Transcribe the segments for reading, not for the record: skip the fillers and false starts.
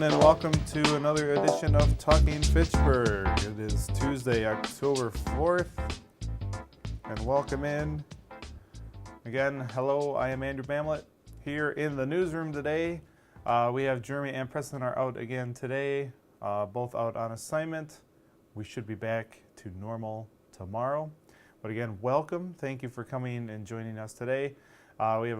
afternoon and welcome to another edition of Talking Fitchburg. It is Tuesday, October 4th, and welcome in. Again, hello, I am Andrew Bamlett here in the newsroom today. We have Jeremy and Preston are out again today, both out on assignment. We should be back to normal tomorrow. But again, welcome. Thank you for coming and joining us today. We have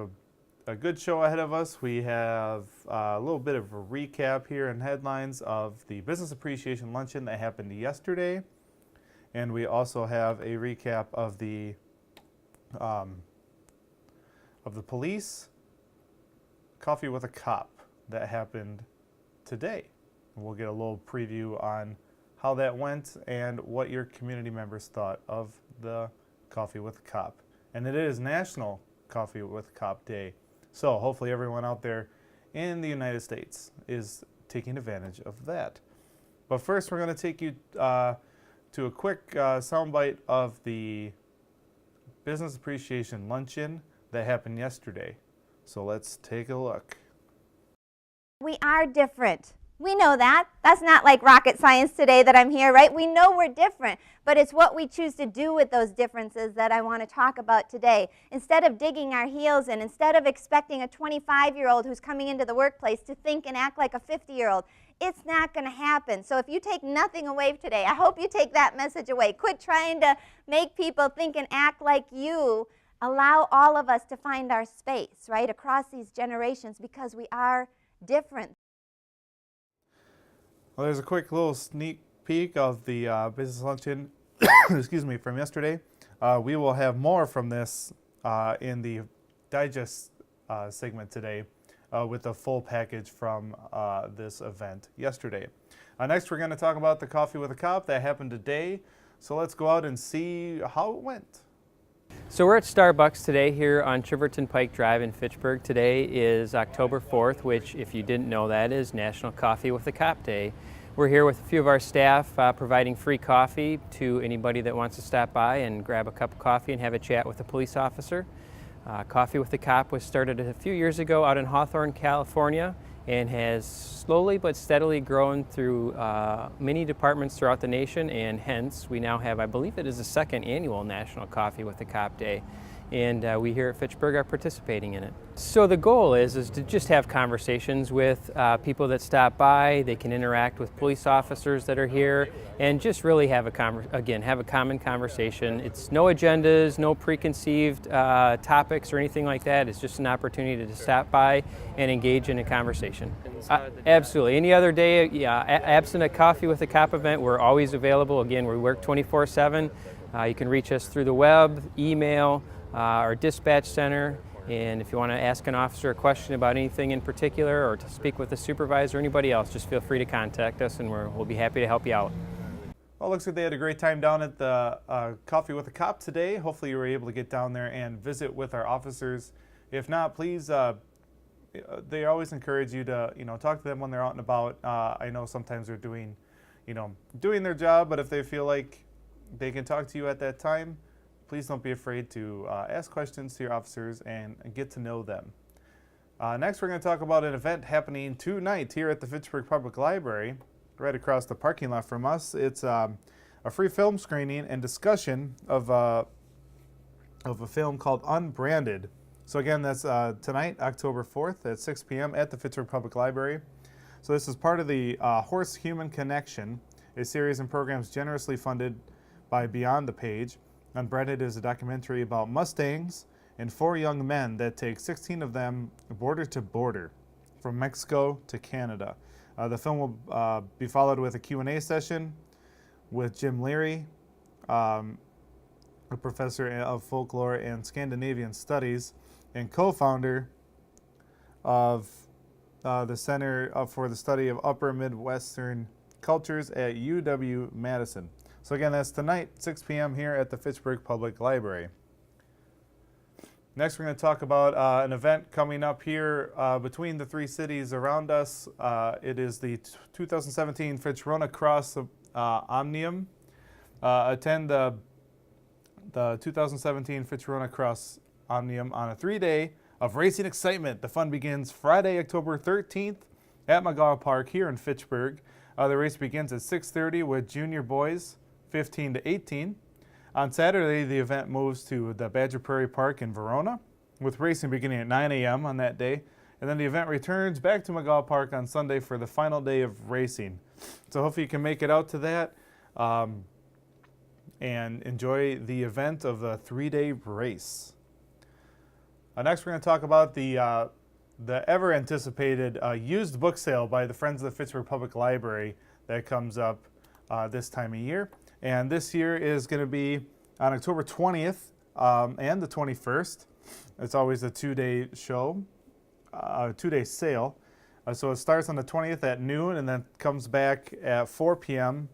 a good show ahead of us. We have a little bit of a recap here and headlines of the Business Appreciation Luncheon that happened yesterday. And we also have a recap of the police Coffee with a Cop that happened today. And we'll get a little preview on how that went and what your community members thought of the Coffee with a Cop. And it is National Coffee with a Cop Day. So hopefully everyone out there in the United States is taking advantage of that. But first we're going to take you to a quick soundbite of the Business Appreciation Luncheon that happened yesterday. So let's take a look. We are different. We know that. That's not like rocket science today that I'm here, right? We know we're different, but it's what we choose to do with those differences that I want to talk about today. Instead of digging our heels in, instead of expecting a 25-year-old who's coming into the workplace to think and act like a 50-year-old, it's not going to happen. So if you take nothing away today, I hope you take that message away. Quit trying to make people think and act like you. Allow all of us to find our space, right, across these generations because we are different. Well, there's a quick little sneak peek of the business luncheon excuse me, from yesterday. We will have more from this in the digest segment today with the full package from this event yesterday. Next, we're going to talk about the Coffee with a Cop that happened today. So let's go out and see how it went. So we're at Starbucks today here on Chiverton Pike Drive in Fitchburg. Today is October 4th, which, if you didn't know that, is National Coffee with a Cop Day. We're here with a few of our staff providing free coffee to anybody that wants to stop by and grab a cup of coffee and have a chat with a police officer. Coffee with a Cop was started a few years ago out in Hawthorne, California, and has slowly but steadily grown through many departments throughout the nation, and hence we now have, I believe it is the second annual National Coffee with a Cop Day, and we here at Fitchburg are participating in it. So the goal is to just have conversations with people that stop by. They can interact with police officers that are here and just really have a common conversation. It's no agendas, no preconceived topics or anything like that. It's just an opportunity to stop by and engage in a conversation. Absolutely. Any other day, absent a Coffee with a Cop event, we're always available. Again, we work 24/7. You can reach us through the web, email, our dispatch center, and if you want to ask an officer a question about anything in particular or to speak with a supervisor or anybody else, just feel free to contact us and we'll be happy to help you out. Well, it looks like they had a great time down at the Coffee with a Cop today. Hopefully you were able to get down there and visit with our officers. If not, please, they always encourage you to talk to them when they're out and about. I know sometimes they're doing their job, but if they feel like they can talk to you at that time, please don't be afraid to ask questions to your officers and get to know them. Next, we're going to talk about an event happening tonight here at the Fitchburg Public Library, right across the parking lot from us. It's a free film screening and discussion of a film called Unbranded. So again, that's tonight, October 4th at 6 p.m. at the Fitchburg Public Library. So this is part of the Horse-Human Connection, a series and programs generously funded by Beyond the Page. Unbranded is a documentary about Mustangs and 4 young men that take 16 of them border to border, from Mexico to Canada. The film will be followed with a Q&A session with Jim Leary, a professor of folklore and Scandinavian studies and co-founder of the Center for the Study of Upper Midwestern Cultures at UW-Madison. So again, that's tonight, 6 p.m. here at the Fitchburg Public Library. Next, we're going to talk about an event coming up here between the 3 cities around us. It is the 2017 Fitch Run-Across Omnium. Attend the 2017 Fitch Run-Across Omnium on a 3-day of racing excitement. The fun begins Friday, October 13th at McGaw Park here in Fitchburg. The race begins at 6:30 with junior boys 15 to 18. On Saturday, the event moves to the Badger Prairie Park in Verona, with racing beginning at 9 a.m. on that day. And then the event returns back to McGaw Park on Sunday for the final day of racing. So hopefully you can make it out to that and enjoy the event of the 3-day race. Next, we're going to talk about the ever-anticipated used book sale by the Friends of the Fitchburg Public Library that comes up this time of year. And this year is going to be on October 20th and the 21st. It's always a 2-day show, 2-day sale. So it starts on the 20th at noon and then comes back at 4 p.m.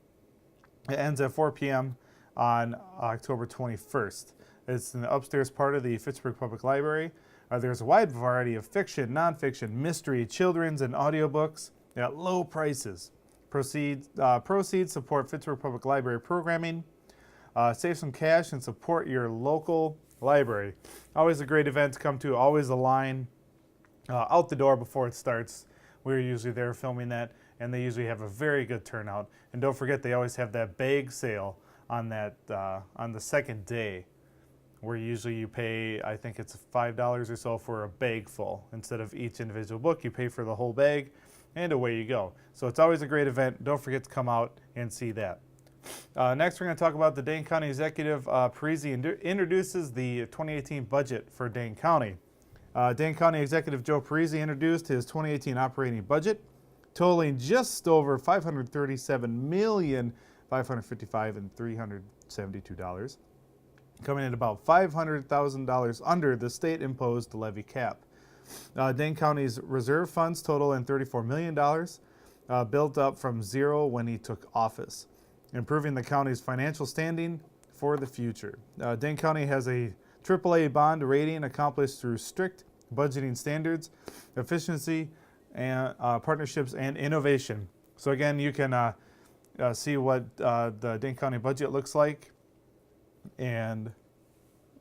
It ends at 4 p.m. on October 21st. It's in the upstairs part of the Fitchburg Public Library. There's a wide variety of fiction, nonfiction, mystery, children's, and audiobooks at low prices. Proceeds support Fitchburg Public Library programming, save some cash, and support your local library. Always a great event to come to, always a line out the door before it starts. We're usually there filming that, and they usually have a very good turnout. And don't forget, they always have that bag sale on that on the second day, where usually you pay, I think it's $5 or so for a bag full. Instead of each individual book, you pay for the whole bag, and away you go. So it's always a great event. Don't forget to come out and see that. Next, we're going to talk about the Dane County Executive Parisi introduces the 2018 budget for Dane County. Dane County Executive Joe Parisi introduced his 2018 operating budget, totaling just over $537,555,372, coming in about $500,000 under the state-imposed levy cap. Dane County's reserve funds total in $34 million, built up from zero when he took office, improving the county's financial standing for the future. Dane County has a AAA bond rating accomplished through strict budgeting standards, efficiency, and partnerships and innovation. So again, you can see what the Dane County budget looks like and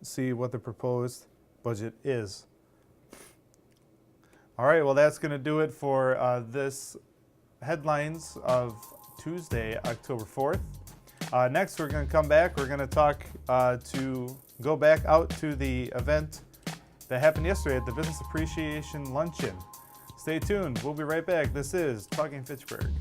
see what the proposed budget is. All right, well, that's going to do it for this headlines of Tuesday, October 4th. Next, we're going to come back. We're going to talk to go back out to the event that happened yesterday at the Business Appreciation Luncheon. Stay tuned. We'll be right back. This is Talking Fitchburg.